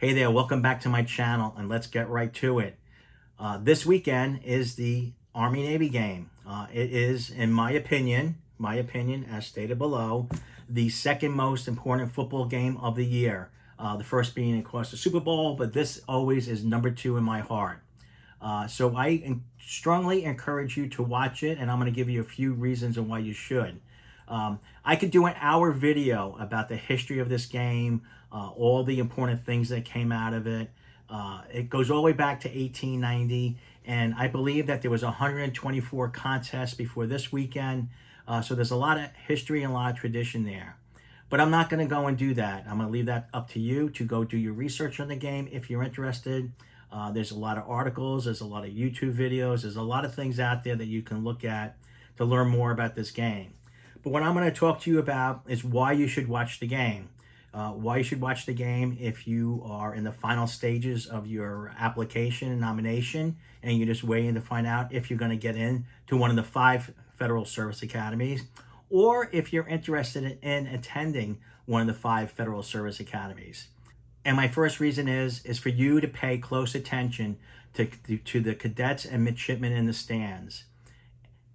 Hey there, welcome back to my channel, and let's get right to it. This weekend is the Army-Navy game. It is, in my opinion, as stated below, the second most important football game of the year. The first being, of course, the Super Bowl, but this always is number 2 in my heart. So I strongly encourage you to watch it, and I'm going to give you a few reasons on why you should. I could do an hour video about the history of this game, all the important things that came out of it. It goes all the way back to 1890, and I believe that there was 124 contests before this weekend. So there's a lot of history and a lot of tradition there. But I'm not going to go and do that. I'm going to leave that up to you to go do your research on the game if you're interested. There's a lot of articles, there's a lot of YouTube videos, there's a lot of things out there that you can look at to learn more about this game. But what I'm going to talk to you about is why you should watch the game. Why you should watch the game if you are in the final stages of your application and nomination, and you're just waiting to find out if you're going to get in to one of the 5 federal service academies, or if you're interested in attending one of the 5 federal service academies. And my first reason is for you to pay close attention to the cadets and midshipmen in the stands,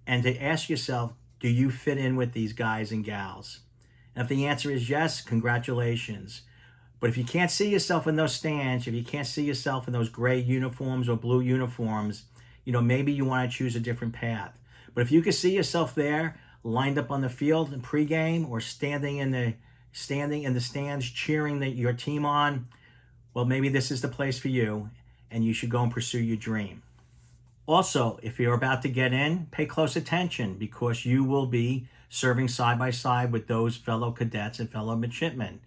and to ask yourself, do you fit in with these guys and gals? And if the answer is yes, congratulations. But if you can't see yourself in those stands, if you can't see yourself in those gray uniforms or blue uniforms, maybe you want to choose a different path. But if you can see yourself there, lined up on the field in pregame, or standing in the stands cheering your team on, well, maybe this is the place for you, and you should go and pursue your dream. Also, if you're about to get in, pay close attention, because you will be serving side by side with those fellow cadets and fellow midshipmen.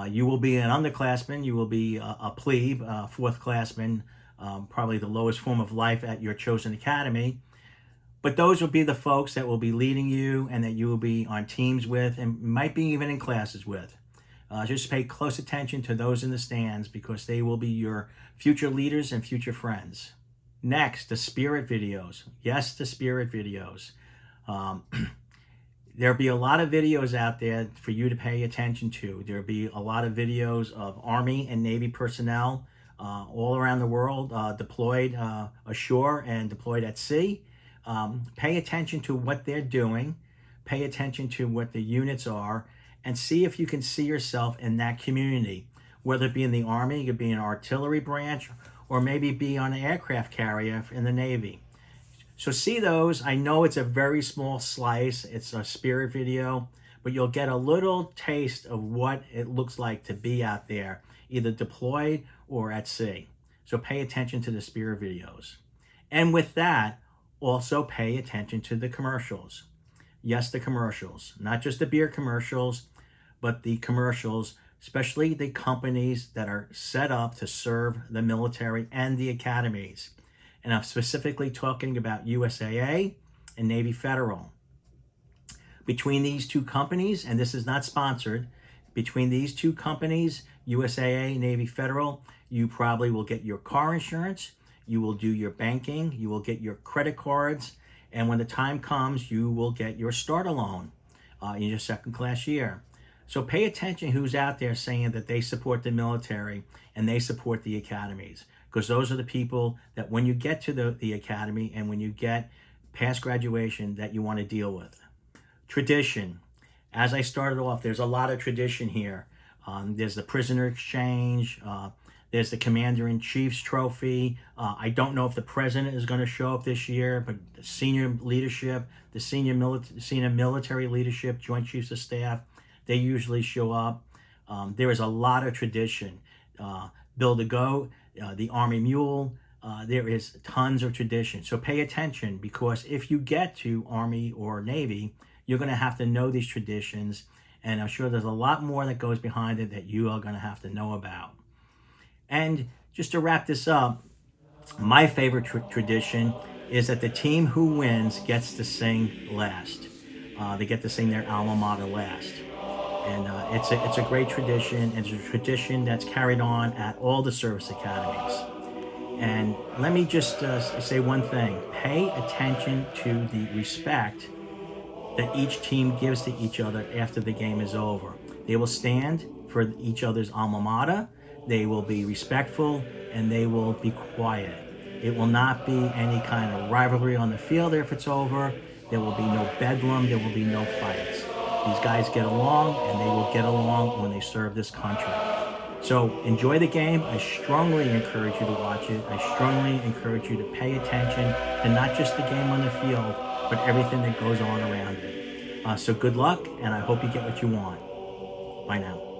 You will be an underclassman, you will be a plebe, fourth classman, probably the lowest form of life at your chosen academy. But those will be the folks that will be leading you and that you will be on teams with, and might be even in classes with. Just pay close attention to those in the stands, because they will be your future leaders and future friends. Next, the spirit videos. Yes, the spirit videos. There'll be a lot of videos out there for you to pay attention to. There'll be a lot of videos of Army and Navy personnel all around the world, deployed ashore and deployed at sea. Pay attention to what they're doing. Pay attention to what the units are, and see if you can see yourself in that community. Whether it be in the Army, it could be an artillery branch, or maybe be on an aircraft carrier in the Navy. So see those. I know it's a very small slice. It's a spirit video, but you'll get a little taste of what it looks like to be out there, either deployed or at sea. So pay attention to the spirit videos. And with that, also pay attention to the commercials. Yes, the commercials, not just the beer commercials, but the commercials, especially the companies that are set up to serve the military and the academies. And I'm specifically talking about USAA and Navy Federal. Between these two companies, and this is not sponsored, between these two companies, USAA, Navy Federal, you probably will get your car insurance, you will do your banking, you will get your credit cards, and when the time comes, you will get your starter loan in your second class year. So pay attention who's out there saying that they support the military and they support the academies, because those are the people that when you get to the academy and when you get past graduation that you want to deal with. Tradition. As I started off, there's a lot of tradition here. There's the prisoner exchange. There's the Commander-in-Chief's trophy. I don't know if the president is going to show up this year, but the senior leadership, the senior military leadership, Joint Chiefs of Staff, they usually show up. There is a lot of tradition. Build a Go, the Army Mule, there is tons of tradition. So pay attention, because if you get to Army or Navy, you're going to have to know these traditions, and I'm sure there's a lot more that goes behind it that you are going to have to know about. And just to wrap this up, my favorite tradition is that the team who wins gets to sing last. They get to sing their alma mater last. And it's a great tradition. It's a tradition that's carried on at all the service academies. And let me just say one thing. Pay attention to the respect that each team gives to each other after the game is over. They will stand for each other's alma mater. They will be respectful, and they will be quiet. It will not be any kind of rivalry on the field if it's over. There will be no bedlam. There will be no fights. These guys get along, and they will get along when they serve this country. So enjoy the game. I strongly encourage you to watch it. I strongly encourage you to pay attention to not just the game on the field, but everything that goes on around it. So good luck, and I hope you get what you want. Bye now.